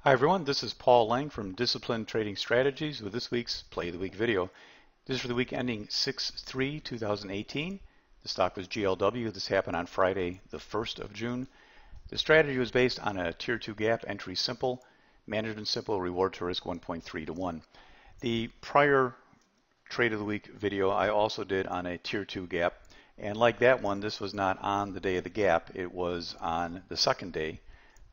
Hi everyone, this is Paul Lang from Disciplined Trading Strategies with this week's Play of the Week video. This is for the week ending 6/3/2018. The stock was GLW. This happened on Friday, the 1st of June. The strategy was based on a Tier 2 gap, entry simple, management simple, reward to risk 1.3 to 1. The prior Trade of the Week video I also did on a Tier 2 gap, and like that one, this was not on the day of the gap, it was on the second day.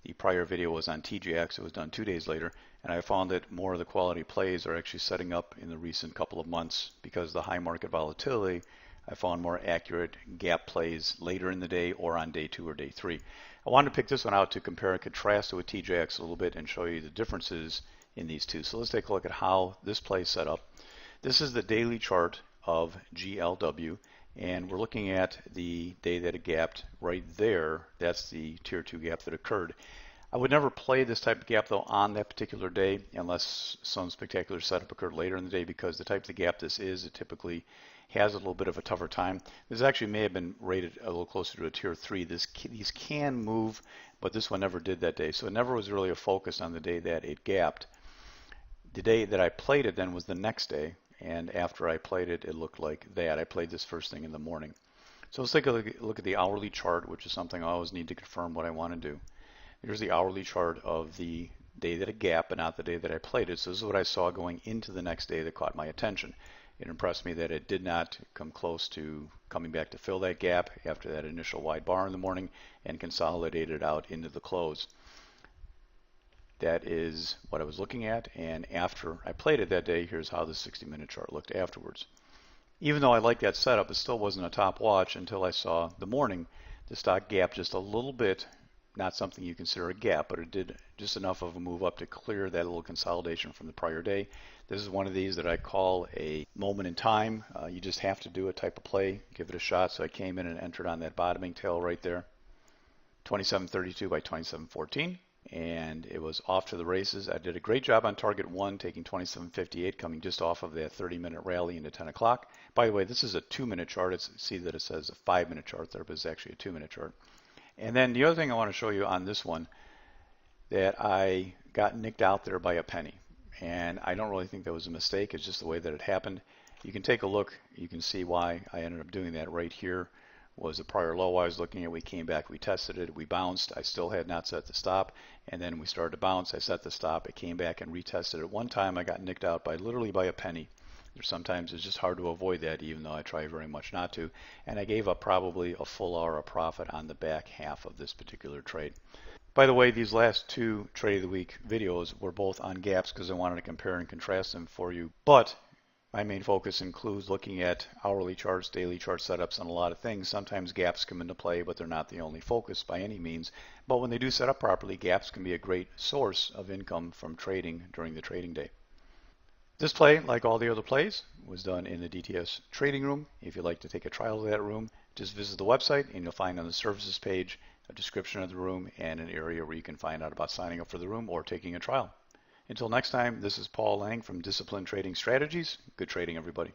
The prior video was on TJX. It was done 2 days later, and I found that more of the quality plays are actually setting up in the recent couple of months because of the high market volatility. I found more accurate gap plays later in the day or on day 2 or day 3. I wanted to pick this one out to compare and contrast it with TJX a little bit and show you the differences in these two. So let's take a look at how this play is set up. This is the daily chart of GLW. And we're looking at the day that it gapped right there. That's the Tier 2 gap that occurred. I would never play this type of gap though on that particular day unless some spectacular setup occurred later in the day, because the type of gap this is, it typically has a little bit of a tougher time. This actually may have been rated a little closer to a Tier 3. These can move, but this one never did that day. So it never was really a focus on the day that it gapped. The day that I played it then was the next day. And after I played it, it looked like that. I played this first thing in the morning. So let's take a look at the hourly chart, which is something I always need to confirm what I want to do. Here's the hourly chart of the day that it gapped, but not the day that I played it. So this is what I saw going into the next day that caught my attention. It impressed me that it did not come close to coming back to fill that gap after that initial wide bar in the morning and consolidated out into the close. That is what I was looking at, and after I played it that day, here's how the 60-minute chart looked afterwards. Even though I liked that setup, it still wasn't a top watch until I saw the morning. The stock gapped just a little bit, not something you consider a gap, but it did just enough of a move up to clear that little consolidation from the prior day. This is one of these that I call a moment in time. You just have to do a type of play, give it a shot. So I came in and entered on that bottoming tail right there, 27.32 by 27.14. And it was off to the races. I did a great job on target 1, taking 27.58, coming just off of that 30-minute rally into 10 o'clock. By the way, this is a 2-minute chart. See that it says a 5-minute chart there, but it's actually a 2-minute chart. And then the other thing I want to show you on this one, that I got nicked out there by a penny. And I don't really think that was a mistake. It's just the way that it happened. You can take a look. You can see why I ended up doing that right here. Was the prior low I was looking at. We came back, we tested it, we bounced. I still had not set the stop, and then we started to bounce. I set the stop, it came back and retested it. One time I got nicked out by literally by a penny. Sometimes it's just hard to avoid that, even though I try very much not to. And I gave up probably a full hour of profit on the back half of this particular trade. By the way, these last two Trade of the Week videos were both on gaps because I wanted to compare and contrast them for you. But my main focus includes looking at hourly charts, daily chart setups, and a lot of things. Sometimes gaps come into play, but they're not the only focus by any means. But when they do set up properly, gaps can be a great source of income from trading during the trading day. This play, like all the other plays, was done in the DTS trading room. If you'd like to take a trial of that room, just visit the website and you'll find on the services page a description of the room and an area where you can find out about signing up for the room or taking a trial. Until next time, this is Paul Lang from Disciplined Trading Strategies. Good trading, everybody.